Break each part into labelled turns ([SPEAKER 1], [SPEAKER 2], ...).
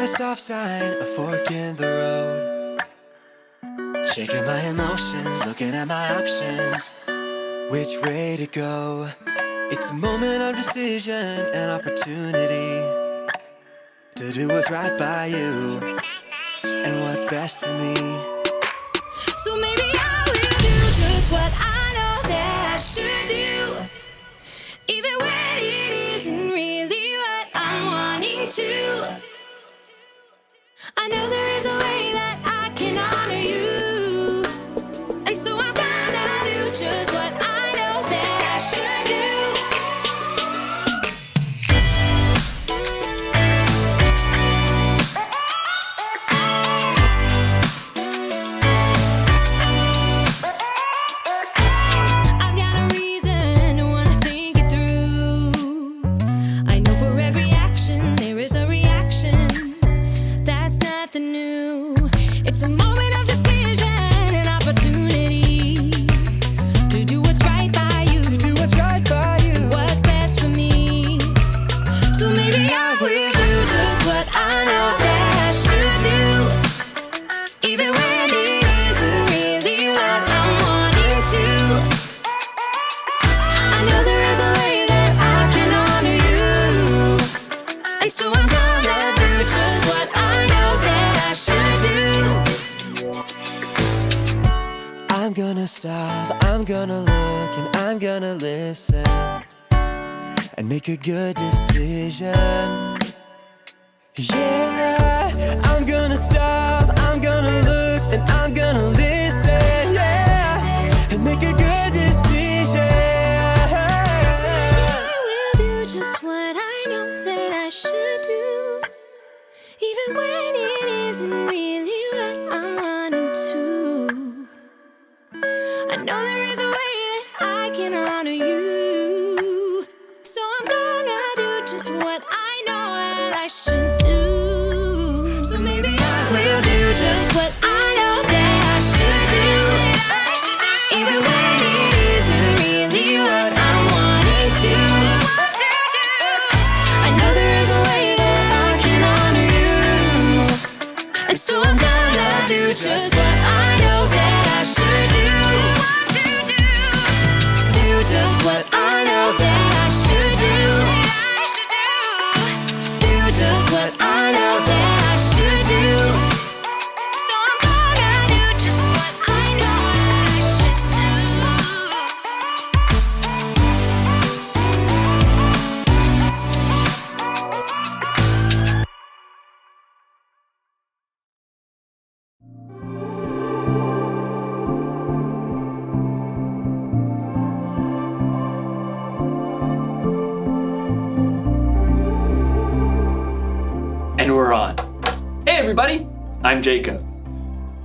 [SPEAKER 1] at a stop sign, a fork in the road. Shaking my emotions, looking at my options. Which way to go? It's a moment of decision and opportunity to do what's right by you and what's best for me.
[SPEAKER 2] So maybe I will do just what I know that I should do, even when it isn't really what I'm wanting to. I know there is a way that I can honor you, and so I'm gonna do just what I know that I should do. I've got a reason to wanna think it through. I know for every action there is a reaction. That's nothing new. It's a moment of decision and opportunity to do what's right by you,
[SPEAKER 1] To do what's right by you.
[SPEAKER 2] what's best for me. So maybe I will do just what I know that I should do, even when it isn't really what I'm wanting to. I know there is a way that I can honor you, and so I'm gonna do just what I know that I should do.
[SPEAKER 1] I'm gonna stop, I'm gonna look, and I'm gonna listen and make a good decision. Yeah, I'm gonna stop, I'm gonna look, and I'm gonna listen, yeah, and make a good decision.
[SPEAKER 2] I will do just what I know that I should do, even when it isn't really what I'm wanting to. I know there is a way that I can honor you, so I'm gonna do just what I know that I should do. So maybe I will do just what I know that I should do, even when it isn't really what I'm wanting to. I know there is a way that I can honor you, and so I'm gonna do just what I know that I should do. Do just what I know that I should do. Do just what I know that I should do. So I'm gonna do just what I know that I should
[SPEAKER 3] And we're on. Hey everybody, I'm Jacob.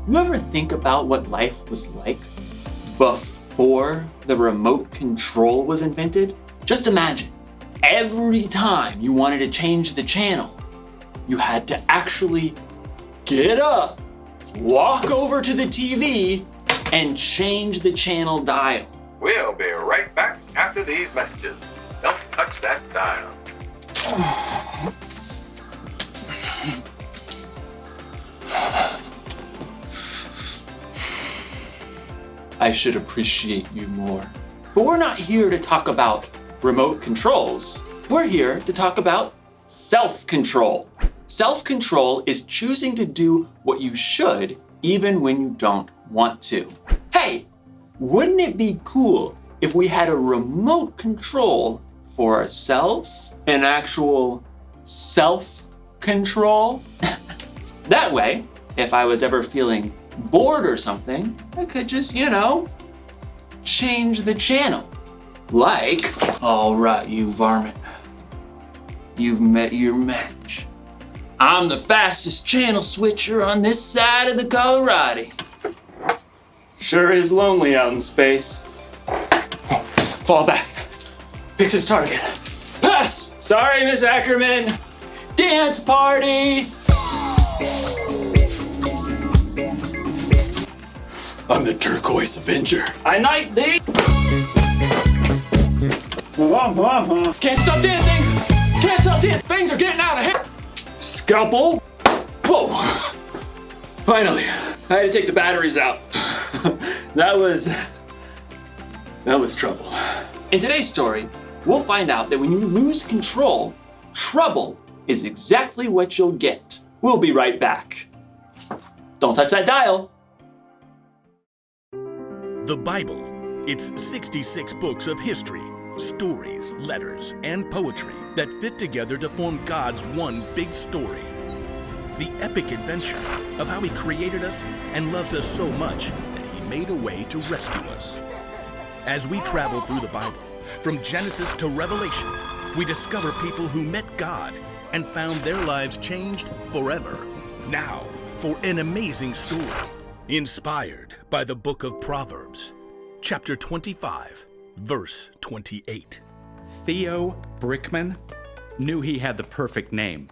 [SPEAKER 3] You ever think about what life was like before the remote control was invented? Just imagine, every time you wanted to change the channel, you had to actually get up, walk over to the TV, and change the channel dial.
[SPEAKER 4] We'll be right back after these messages. Don't touch that dial.
[SPEAKER 3] I should appreciate you more. But we're not here to talk about remote controls. We're here to talk about self-control. Self-control is choosing to do what you should even when you don't want to. Hey, wouldn't it be cool if we had a remote control for ourselves? An actual self-control? That way, if I was ever feeling bored or something, I could just, change the channel. Like, all right, you varmint, you've met your match. I'm the fastest channel switcher on this side of the Colorado. Sure is lonely out in space. Fall back, picks his target. Pass! Sorry, Miss Ackerman. Dance party!
[SPEAKER 5] I'm the Turquoise Avenger.
[SPEAKER 3] I knight thee! Can't stop dancing! Can't stop dancing! Things are getting out of hand! Scalpel! Whoa! Finally, I had to take the batteries out. That was trouble. In today's story, we'll find out that when you lose control, trouble is exactly what you'll get. We'll be right back. Don't touch that dial.
[SPEAKER 6] The Bible. It's 66 books of history, stories, letters, and poetry that fit together to form God's one big story. The epic adventure of how He created us and loves us so much that He made a way to rescue us. As we travel through the Bible, from Genesis to Revelation, we discover people who met God and found their lives changed forever. Now, for an amazing story, inspired by the book of Proverbs, chapter 25, verse 28.
[SPEAKER 7] Theo Brickman knew he had the perfect name.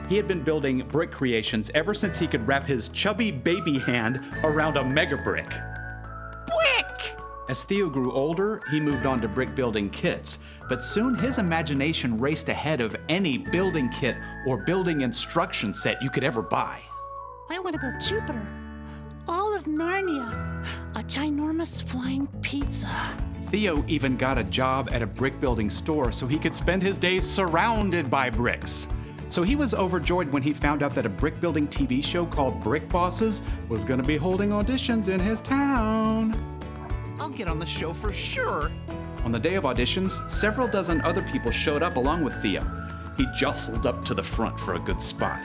[SPEAKER 7] He had been building brick creations ever since he could wrap his chubby baby hand around a mega brick. Brick! As Theo grew older, he moved on to brick building kits, but soon his imagination raced ahead of any building kit or building instruction set you could ever buy.
[SPEAKER 8] I want to build Jupiter, all of Narnia, a ginormous flying pizza.
[SPEAKER 7] Theo even got a job at a brick building store so he could spend his days surrounded by bricks. So he was overjoyed when he found out that a brick building TV show called Brick Bosses was going to be holding auditions in his town.
[SPEAKER 9] I'll get on the show for sure.
[SPEAKER 7] On the day of auditions, several dozen other people showed up along with Theo. He jostled up to the front for a good spot.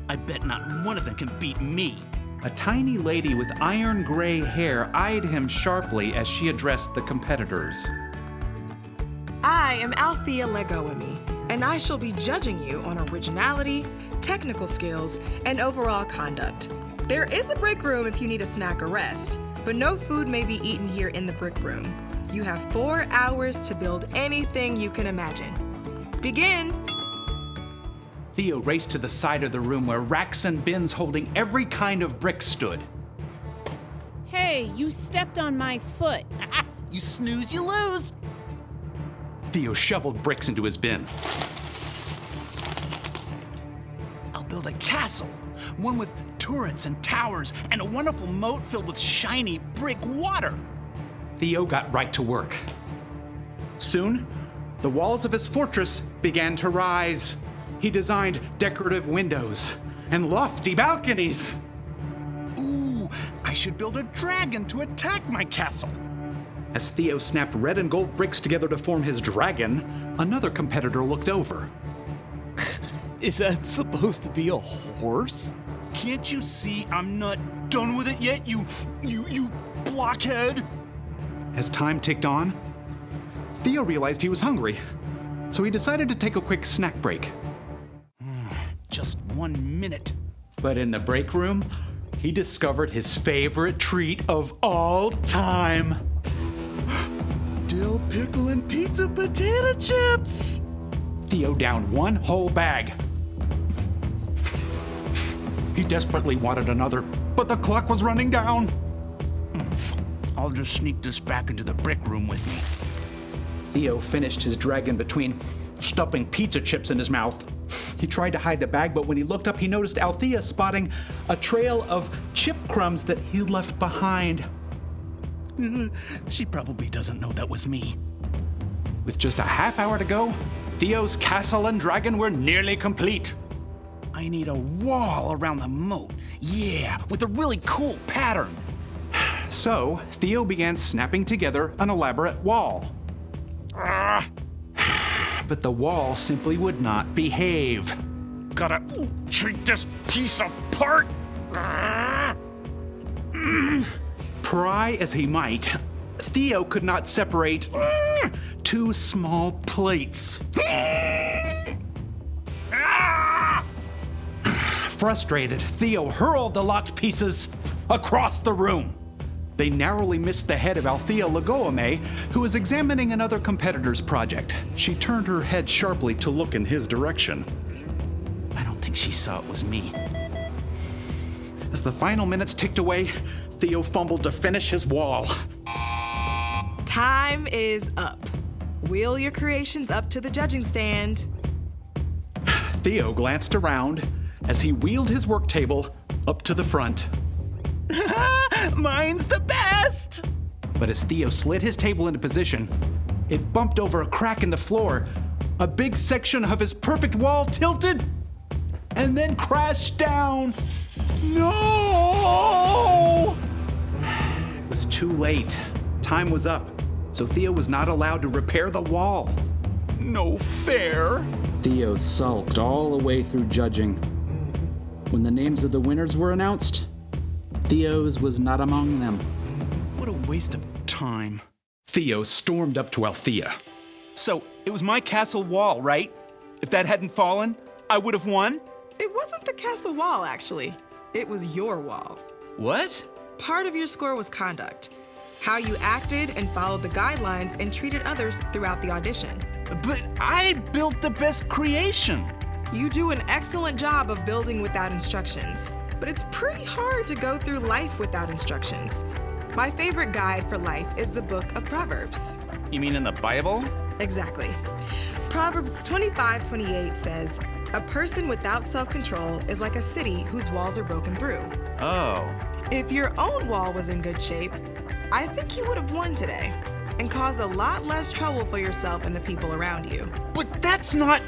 [SPEAKER 9] I bet not one of them can beat me.
[SPEAKER 7] A tiny lady with iron gray hair eyed him sharply as she addressed the competitors.
[SPEAKER 10] I am Althea Legoami, and I shall be judging you on originality, technical skills, and overall conduct. There is a break room if you need a snack or rest, but no food may be eaten here in the brick room. You have 4 hours to build anything you can imagine. Begin!
[SPEAKER 7] Theo raced to the side of the room where racks and bins holding every kind of brick stood.
[SPEAKER 8] Hey, you stepped on my foot.
[SPEAKER 9] You snooze, you lose.
[SPEAKER 7] Theo shoveled bricks into his bin.
[SPEAKER 9] I'll build a castle, one with turrets and towers and a wonderful moat filled with shiny brick water.
[SPEAKER 7] Theo got right to work. Soon, the walls of his fortress began to rise. He designed decorative windows and lofty balconies.
[SPEAKER 9] Ooh, I should build a dragon to attack my castle.
[SPEAKER 7] As Theo snapped red and gold bricks together to form his dragon, another competitor looked over.
[SPEAKER 9] Is that supposed to be a horse? Can't you see I'm not done with it yet, you blockhead?
[SPEAKER 7] As time ticked on, Theo realized he was hungry, so he decided to take a quick snack break.
[SPEAKER 9] Just 1 minute.
[SPEAKER 7] But in the break room, he discovered his favorite treat of all time.
[SPEAKER 9] Dill pickle and pizza potato chips.
[SPEAKER 7] Theo downed one whole bag. He desperately wanted another, but the clock was running down.
[SPEAKER 9] I'll just sneak this back into the brick room with me.
[SPEAKER 7] Theo finished his dragon between stuffing pizza chips in his mouth. He tried to hide the bag, but when he looked up, he noticed Althea spotting a trail of chip crumbs that he left behind.
[SPEAKER 9] She probably doesn't know that was me.
[SPEAKER 7] With just a half hour to go, Theo's castle and dragon were nearly complete.
[SPEAKER 9] I need a wall around the moat. Yeah, with a really cool pattern.
[SPEAKER 7] So, Theo began snapping together an elaborate wall. But the wall simply would not behave.
[SPEAKER 9] Gotta treat this piece apart.
[SPEAKER 7] Pry as he might, Theo could not separate two small plates. Frustrated, Theo hurled the locked pieces across the room. They narrowly missed the head of Althea Legoame, who was examining another competitor's project. She turned her head sharply to look in his direction.
[SPEAKER 9] I don't think she saw it was me.
[SPEAKER 7] As the final minutes ticked away, Theo fumbled to finish his wall.
[SPEAKER 10] Time is up. Wheel your creations up to the judging stand.
[SPEAKER 7] Theo glanced around as he wheeled his work table up to the front.
[SPEAKER 9] Mine's the best!
[SPEAKER 7] But as Theo slid his table into position, it bumped over a crack in the floor. A big section of his perfect wall tilted and then crashed down.
[SPEAKER 9] No!
[SPEAKER 7] It was too late. Time was up, so Theo was not allowed to repair the wall.
[SPEAKER 9] No fair.
[SPEAKER 7] Theo sulked all the way through judging. When the names of the winners were announced, Theo's was not among them.
[SPEAKER 9] What a waste of time.
[SPEAKER 7] Theo stormed up to Althea.
[SPEAKER 9] So, it was my castle wall, right? If that hadn't fallen, I would have won?
[SPEAKER 10] It wasn't the castle wall, actually. It was your wall.
[SPEAKER 9] What?
[SPEAKER 10] Part of your score was conduct. How you acted and followed the guidelines and treated others throughout the audition.
[SPEAKER 9] But I built the best creation.
[SPEAKER 10] You do an excellent job of building without instructions, but it's pretty hard to go through life without instructions. My favorite guide for life is the book of Proverbs.
[SPEAKER 9] You mean in the Bible?
[SPEAKER 10] Exactly. Proverbs 25:28 says, "A person without self-control is like a city whose walls are broken through."
[SPEAKER 9] Oh.
[SPEAKER 10] If your own wall was in good shape, I think you would have won today and caused a lot less trouble for yourself and the people around you.
[SPEAKER 9] But that's not...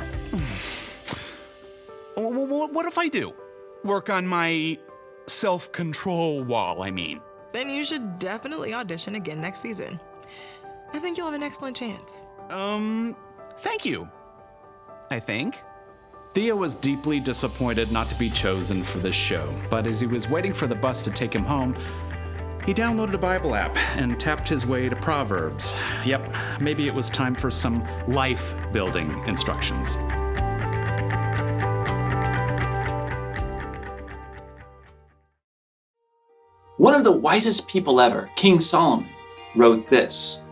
[SPEAKER 9] What if I do? Work on my self-control wall, I mean.
[SPEAKER 10] Then you should definitely audition again next season. I think you'll have an excellent chance.
[SPEAKER 9] Thank you. I think.
[SPEAKER 7] Theo was deeply disappointed not to be chosen for this show, but as he was waiting for the bus to take him home, he downloaded a Bible app and tapped his way to Proverbs. Yep, maybe it was time for some life-building instructions.
[SPEAKER 3] One of the wisest people ever, King Solomon, wrote this: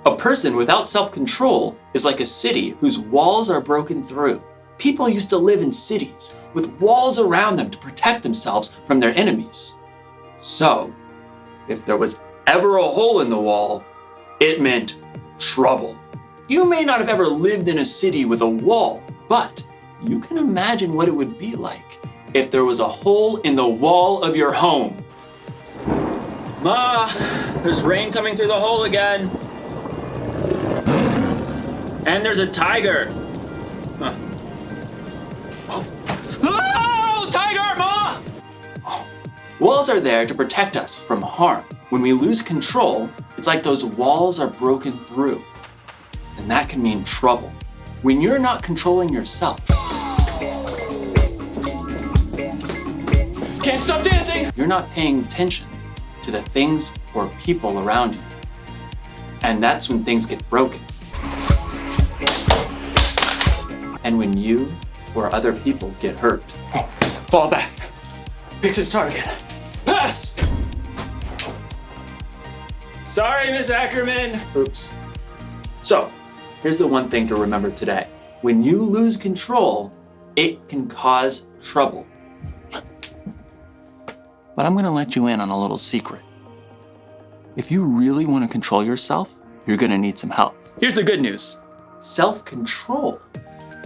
[SPEAKER 3] "A person without self-control is like a city whose walls are broken through." People used to live in cities with walls around them to protect themselves from their enemies. So, if there was ever a hole in the wall, it meant trouble. You may not have ever lived in a city with a wall, but you can imagine what it would be like if there was a hole in the wall of your home. Ma, there's rain coming through the hole again. And there's a tiger. Huh. Oh, tiger, Ma! Walls are there to protect us from harm. When we lose control, it's like those walls are broken through. And that can mean trouble. When you're not controlling yourself. Can't stop dancing! You're not paying attention to the things or people around you. And that's when things get broken. And when you or other people get hurt.
[SPEAKER 5] Oh, fall back. Picks his target. Pass!
[SPEAKER 3] Sorry, Miss Ackerman. Oops. So, here's the one thing to remember today. When you lose control, it can cause trouble. But I'm gonna let you in on a little secret. If you really want to control yourself, you're gonna need some help. Here's the good news. Self-control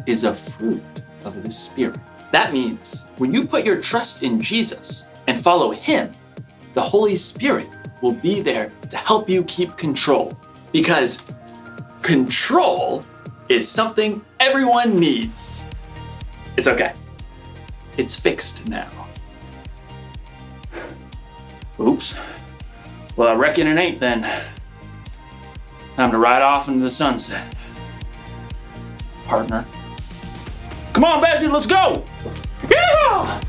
[SPEAKER 3] is a fruit of the Spirit. That means when you put your trust in Jesus and follow Him, the Holy Spirit will be there to help you keep control. Because control is something everyone needs. It's okay. It's fixed now. Oops. Well, I reckon it ain't then. Time to ride off into the sunset. Partner. Come on, Bessie, let's go! Yeah!